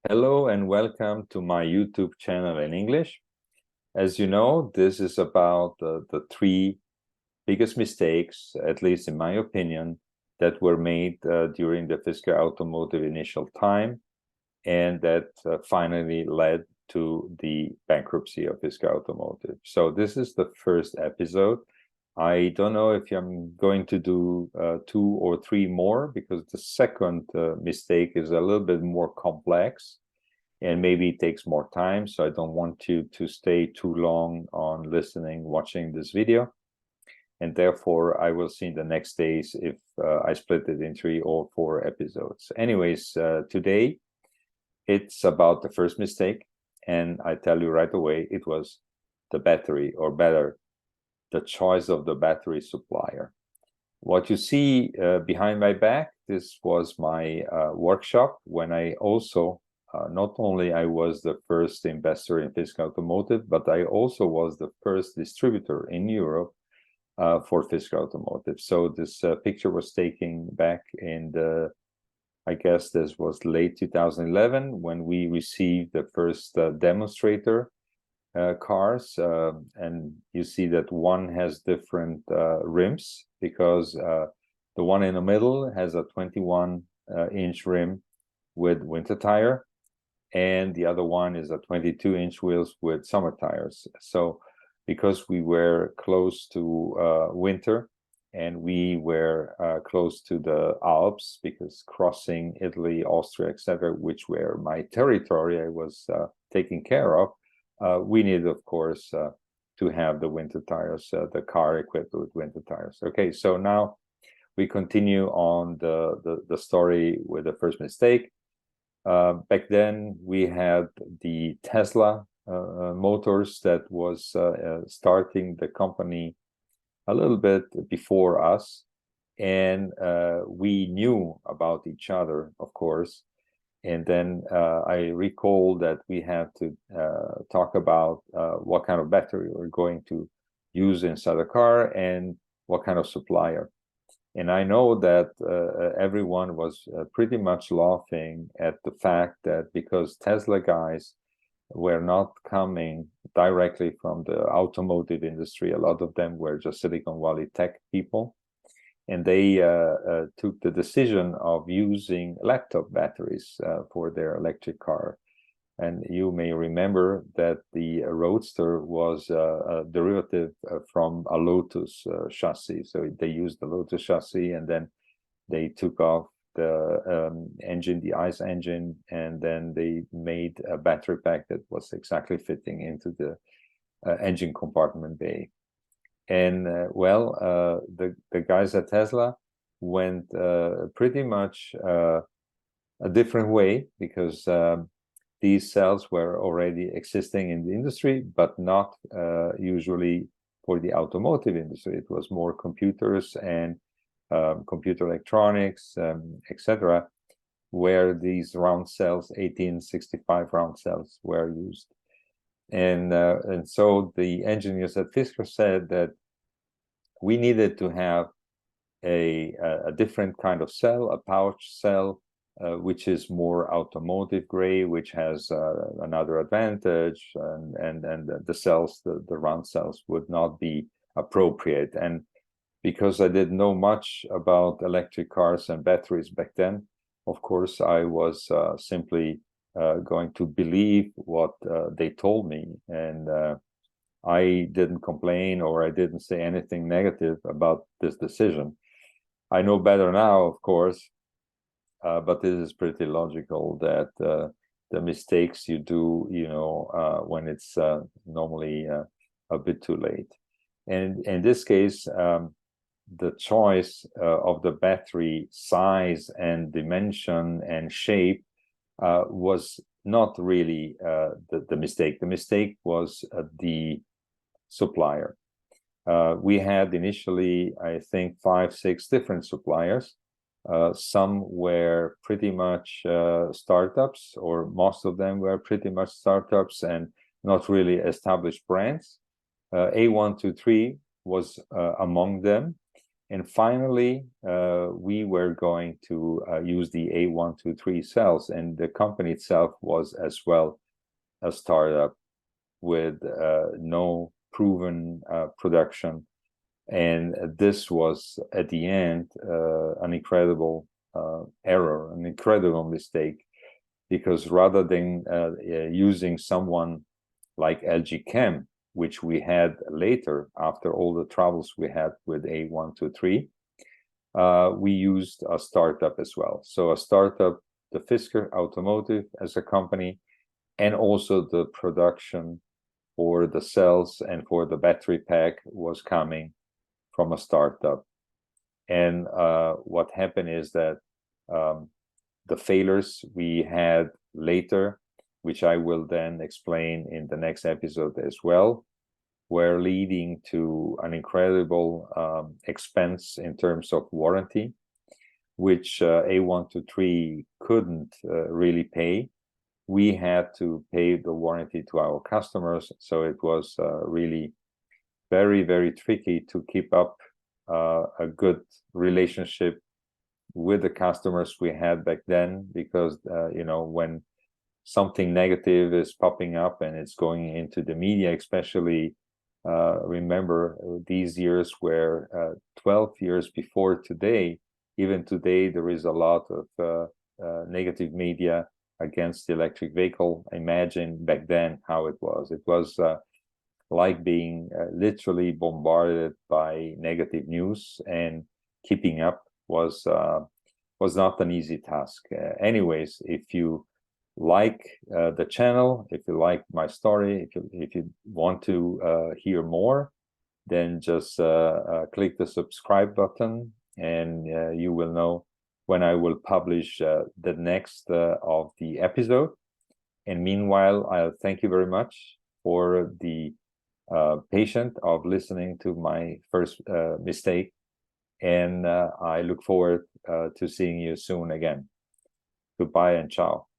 Hello and welcome to my YouTube channel in English. As you know, this is about the three biggest mistakes, at least in my opinion, that were made during the Fisker Automotive initial time, and that finally led to the bankruptcy of Fisker Automotive. So this is the first episode. I don't know if I'm going to do 2 or 3 more, because the second mistake is a little bit more complex and maybe it takes more time. So I don't want you to stay too long on listening, watching this video. And therefore, I will see in the next days if I split it in 3 or 4 episodes. Anyways, today it's about the first mistake. And I tell you right away, it was the battery, or better, the choice of the battery supplier. What you see behind my back, this was my workshop when I also, not only I was the first investor in Fisker Automotive, but I also was the first distributor in Europe for Fisker Automotive. So this picture was taken back in I guess this was late 2011 when we received the first demonstrator cars, and you see that one has different rims, because the one in the middle has a 21-inch rim with winter tire, and the other one is a 22-inch wheels with summer tires. So because we were close to winter, and we were close to the Alps, because crossing Italy, Austria, etc., which were my territory I was taking care of, we needed, of course, to have the winter tires, the car equipped with winter tires. Okay, so now we continue on the story with the first mistake. Back then, we had the Tesla Motors that was starting the company a little bit before us, and we knew about each other, of course. And then I recall that we had to talk about what kind of battery we're going to use inside the car and what kind of supplier. And I know that everyone was pretty much laughing at the fact that because Tesla guys were not coming directly from the automotive industry, a lot of them were just Silicon Valley tech people. And they took the decision of using laptop batteries for their electric car. And you may remember that the Roadster was a derivative from a Lotus chassis. So they used the Lotus chassis, and then they took off the engine, the ICE engine, and then they made a battery pack that was exactly fitting into the engine compartment bay. And the guys at Tesla went pretty much a different way, because these cells were already existing in the industry, but not usually for the automotive industry. It was more computers and computer electronics, etc., where these round cells, 1865 round cells, were used. And so the engineers at Fisker said that we needed to have a different kind of cell, a pouch cell, which is more automotive grade, which has another advantage, and the cells, the round cells, would not be appropriate. And because I didn't know much about electric cars and batteries back then, of course, I was simply going to believe what they told me, and I didn't complain, or I didn't say anything negative about this decision. I know better now, of course, but this is pretty logical that the mistakes you do, when it's normally a bit too late. And in this case, the choice of the battery size and dimension and shape was not really the mistake. The mistake was the supplier. We had initially, I think, 5, 6 different suppliers. Some were pretty much startups, or most of them were pretty much startups and not really established brands. A123 was among them. And finally, we were going to use the A123 cells, and the company itself was as well a startup with no proven production. And this was, at the end, an incredible error, an incredible mistake, because rather than using someone like LG Chem, which we had later after all the troubles we had with A123, we used a startup as well. So a startup, the Fisker Automotive as a company, and also the production for the cells and for the battery pack was coming from a startup. And what happened is that the failures we had later, which I will then explain in the next episode as well, were leading to an incredible expense in terms of warranty, which A123 couldn't really pay. We had to pay the warranty to our customers, so it was really very, very tricky to keep up a good relationship with the customers we had back then, because you know, when something negative is popping up and it's going into the media, especially remember these years where 12 years before today, even today there is a lot of negative media against the electric vehicle. Imagine back then how it was. It was like being literally bombarded by negative news, and keeping up was not an easy task. Anyways, if you like the channel, if you like my story, if you want to hear more, then just click the subscribe button, and you will know when I will publish the next of the episode. And meanwhile, I'll thank you very much for the patience of listening to my first mistake, and I look forward to seeing you soon again. Goodbye and ciao.